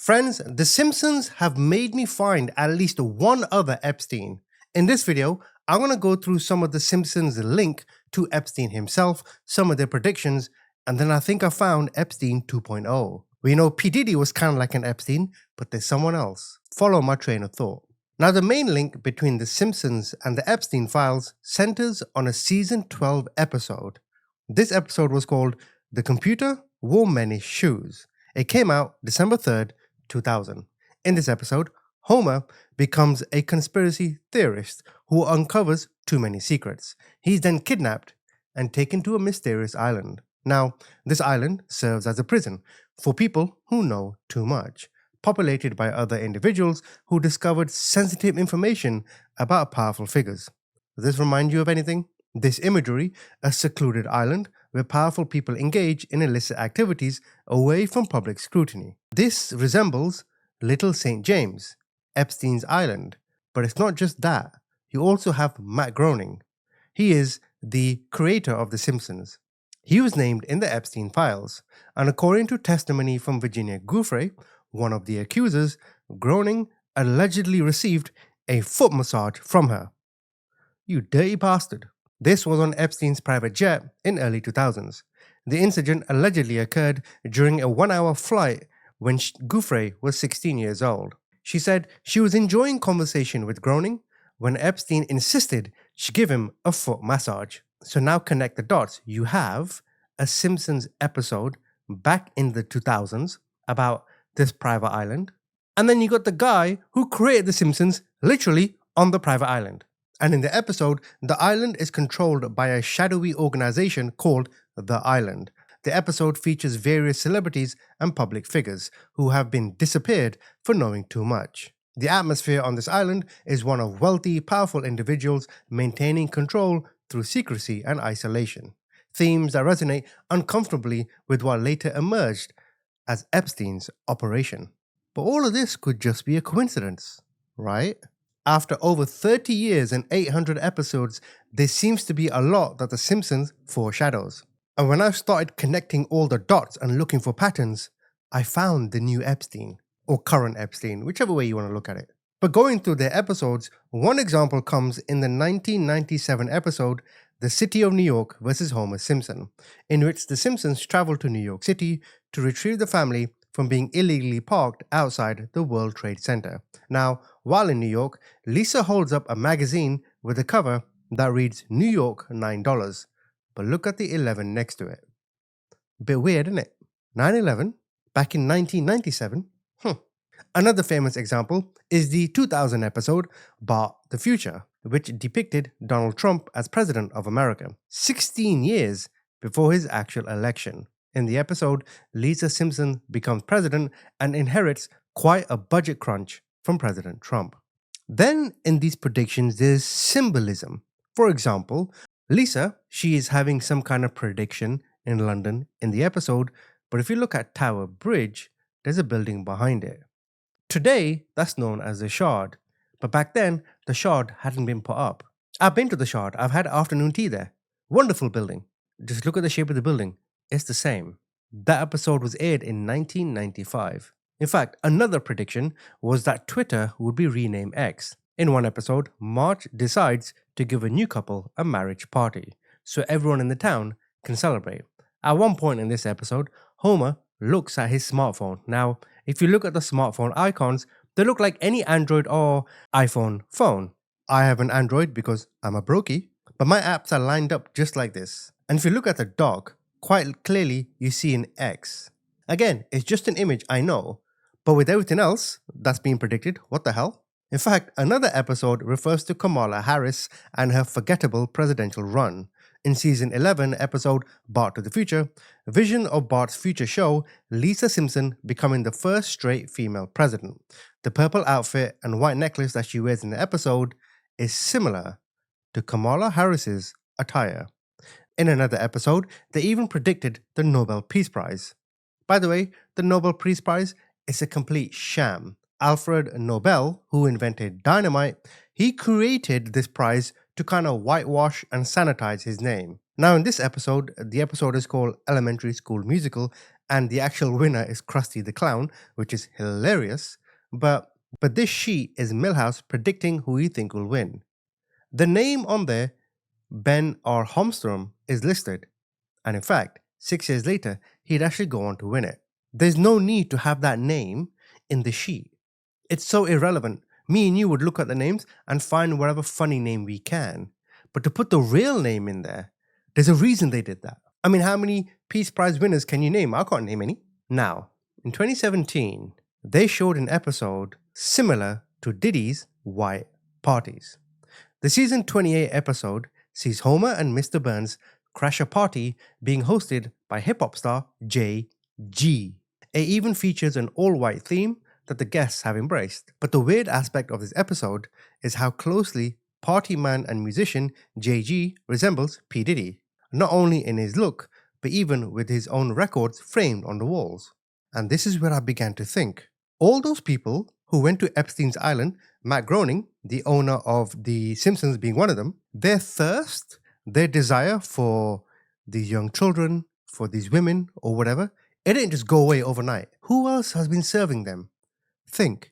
Friends, The Simpsons have made me find at least one other Epstein. In this video, I'm going to go through some of The Simpsons' link to Epstein himself, some of their predictions, and then I think I found Epstein 2.0. We know P. Diddy was kind of like an Epstein, but there's someone else. Follow my train of thought. Now, the main link between The Simpsons and the Epstein files centers on a season 12 episode. This episode was called The Computer Wore Many Shoes. It came out December 3rd, 2000. In this episode, Homer becomes a conspiracy theorist who uncovers too many secrets. He's then kidnapped and taken to a mysterious island. Now, this island serves as a prison for people who know too much, populated by other individuals who discovered sensitive information about powerful figures. Does this remind you of anything? This imagery, a secluded island where powerful people engage in illicit activities away from public scrutiny. This resembles Little St. James, Epstein's Island. But it's not just that. You also have Matt Groening. He is the creator of The Simpsons. He was named in the Epstein files, and according to testimony from Virginia Giuffre, one of the accusers, Groening allegedly received a foot massage from her. You dirty bastard. This was on Epstein's private jet in early 2000s. The incident allegedly occurred during a 1-hour flight when Giuffre was 16 years old. She said she was enjoying conversation with Groening when Epstein insisted she give him a foot massage. So now connect the dots. You have a Simpsons episode back in the 2000s about this private island. And then you got the guy who created The Simpsons literally on the private island. And in the episode, the island is controlled by a shadowy organization called The Island. The episode features various celebrities and public figures who have been disappeared for knowing too much. The atmosphere on this island is one of wealthy, powerful individuals maintaining control through secrecy and isolation. Themes that resonate uncomfortably with what later emerged as Epstein's operation. But all of this could just be a coincidence, right? After over 30 years and 800 episodes, there seems to be a lot that The Simpsons foreshadows. And when I started connecting all the dots and looking for patterns, I found the new Epstein, or current Epstein, whichever way you want to look at it. But going through their episodes, one example comes in the 1997 episode, The City of New York vs. Homer Simpson, in which the Simpsons travel to New York City to retrieve the family from being illegally parked outside the World Trade Center. Now, while in New York, Lisa holds up a magazine with a cover that reads New York $9. But look at the 11 next to it. Bit weird, isn't it? 9/11? Back in 1997? Another famous example is the 2000 episode Bart the Future, which depicted Donald Trump as President of America, 16 years before his actual election. In the episode, Lisa Simpson becomes president and inherits quite a budget crunch from President Trump. Then, in these predictions, there's symbolism. For example, Lisa, she is having some kind of prediction in London in the episode, but if you look at Tower Bridge, there's a building behind it. Today, that's known as the Shard, but back then, the Shard hadn't been put up. I've been to the Shard, I've had afternoon tea there. Wonderful building. Just look at the shape of the building. It's the same. That episode was aired in 1995. In fact, another prediction was that Twitter would be renamed X. In one episode, Marge decides to give a new couple a marriage party, so everyone in the town can celebrate. At one point in this episode, Homer looks at his smartphone. Now, if you look at the smartphone icons, they look like any Android or iPhone phone. I have an Android because I'm a brokey, but my apps are lined up just like this. And if you look at the dock, quite clearly you see an X. Again, it's just an image, I know, but with everything else that's being predicted, what the hell? In fact, another episode refers to Kamala Harris and her forgettable presidential run. In season 11 episode Bart to the Future, vision of Bart's future show Lisa Simpson becoming the first straight female president. The purple outfit and white necklace that she wears in the episode is similar to Kamala Harris's attire. In another episode, they even predicted the Nobel Peace Prize. By the way, the Nobel Peace Prize is a complete sham. Alfred Nobel, who invented dynamite, he created this prize to kind of whitewash and sanitize his name. Now in this episode, the episode is called Elementary School Musical, and the actual winner is Krusty the Clown, which is hilarious. But this sheet is Milhouse predicting who he think will win. The name on there, Ben R. Holmstrom, is listed, and in fact, 6 years later, he'd actually go on to win it. There's no need to have that name in the sheet. It's so irrelevant. Me and you would look at the names and find whatever funny name we can. But to put the real name in there, there's a reason they did that. I mean, how many Peace Prize winners can you name? I can't name any. Now, in 2017, they showed an episode similar to Diddy's White Parties. The season 28 episode sees Homer and Mr. Burns crash a party being hosted by hip-hop star J.G. It even features an all-white theme that the guests have embraced. But the weird aspect of this episode is how closely party man and musician J.G. resembles P. Diddy, not only in his look, but even with his own records framed on the walls. And this is where I began to think. All those people who went to Epstein's Island, Matt Groening, the owner of The Simpsons being one of them, their thirst, their desire for these young children, for these women or whatever, it didn't just go away overnight. Who else has been serving them? Think.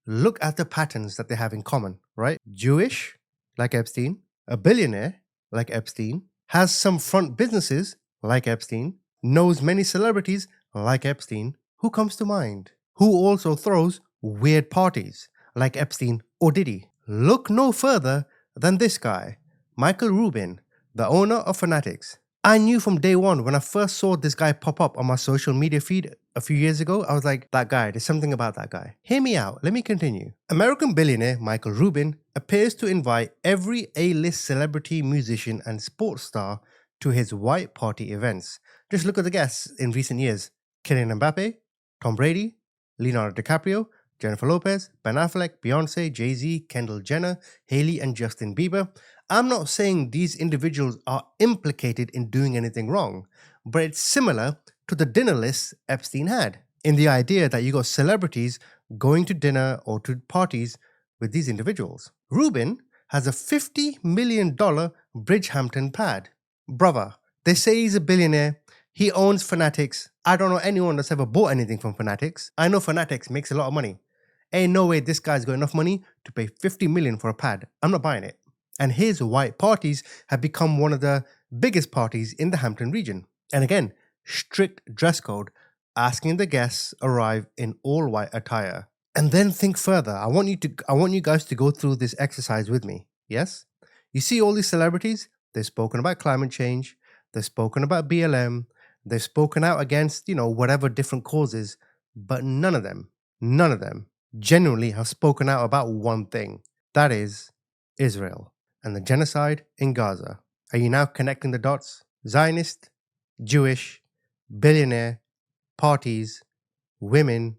Look at the patterns that they have in common, right? Jewish, like Epstein, a billionaire, like Epstein, has some front businesses, like Epstein, knows many celebrities, like Epstein. Who comes to mind? Who also throws weird parties, like Epstein or Diddy? Look no further than this guy, Michael Rubin, the owner of Fanatics. I knew from day one when I first saw this guy pop up on my social media feed a few years ago, I was like, that guy, there's something about that guy. Hear me out, let me continue. American billionaire Michael Rubin appears to invite every A-list celebrity, musician, and sports star to his white party events. Just look at the guests in recent years. Kylian Mbappe, Tom Brady, Leonardo DiCaprio, Jennifer Lopez, Ben Affleck, Beyonce, Jay-Z, Kendall Jenner, Hailey, and Justin Bieber. I'm not saying these individuals are implicated in doing anything wrong, but it's similar to the dinner lists Epstein had, in the idea that you got celebrities going to dinner or to parties with these individuals. Rubin has a $50 million Bridgehampton pad. Brother, they say he's a billionaire. He owns Fanatics. I don't know anyone that's ever bought anything from Fanatics. I know Fanatics makes a lot of money. Ain't no way this guy's got enough money to pay $50 million for a pad. I'm not buying it. And his white parties have become one of the biggest parties in the Hampton region. And again, strict dress code, asking the guests arrive in all white attire. And then think further. I want you guys to go through this exercise with me. Yes? You see all these celebrities, they've spoken about climate change, they've spoken about BLM, they've spoken out against, whatever different causes, but none of them genuinely have spoken out about one thing. That is Israel and the genocide in Gaza. Are you now connecting the dots? Zionist, Jewish, billionaire, parties, women,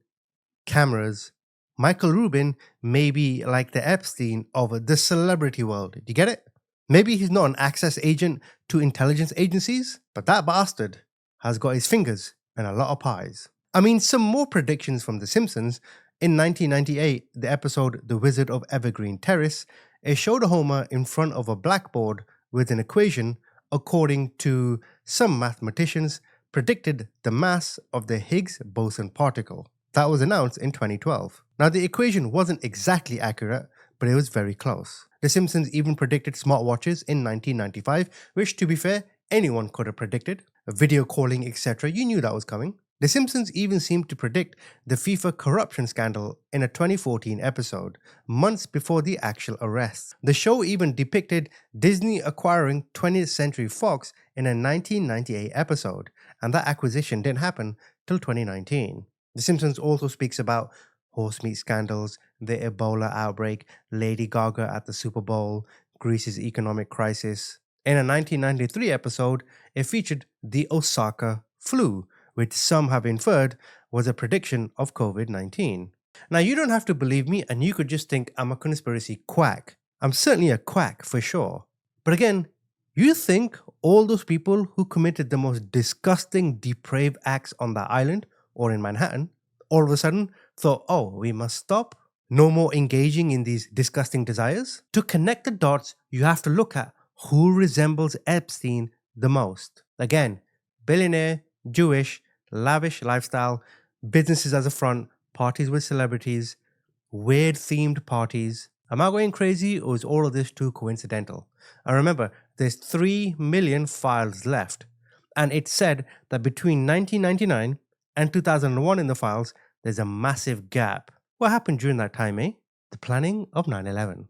cameras. Michael Rubin may be like the Epstein of the celebrity world. Do you get it? Maybe he's not an access agent to intelligence agencies, but that bastard has got his fingers in a lot of pies. I mean, some more predictions from The Simpsons. In 1998, the episode The Wizard of Evergreen Terrace, it showed Homer in front of a blackboard with an equation according to some mathematicians predicted the mass of the Higgs boson particle. That was announced in 2012. Now, the equation wasn't exactly accurate, but it was very close. The Simpsons even predicted smartwatches in 1995, which, to be fair, anyone could have predicted. Video calling, etc. You knew that was coming. The Simpsons even seemed to predict the FIFA corruption scandal in a 2014 episode, months before the actual arrests. The show even depicted Disney acquiring 20th Century Fox in a 1998 episode, and that acquisition didn't happen till 2019. The Simpsons also speaks about horse meat scandals, the Ebola outbreak, Lady Gaga at the Super Bowl, Greece's economic crisis. In a 1993 episode, it featured the Osaka flu, which some have inferred was a prediction of COVID-19. Now, you don't have to believe me, and you could just think I'm a conspiracy quack. I'm certainly a quack for sure. But again, you think all those people who committed the most disgusting, depraved acts on that island or in Manhattan all of a sudden thought, oh, we must stop? No more engaging in these disgusting desires? To connect the dots, you have to look at who resembles Epstein the most. Again, billionaire, Jewish, lavish lifestyle, businesses as a front, parties with celebrities, weird themed parties. Am I going crazy or is all of this too coincidental? And remember, there's 3 million files left. And it said that between 1999 and 2001 in the files, there's a massive gap. What happened during that time, eh? The planning of 9/11.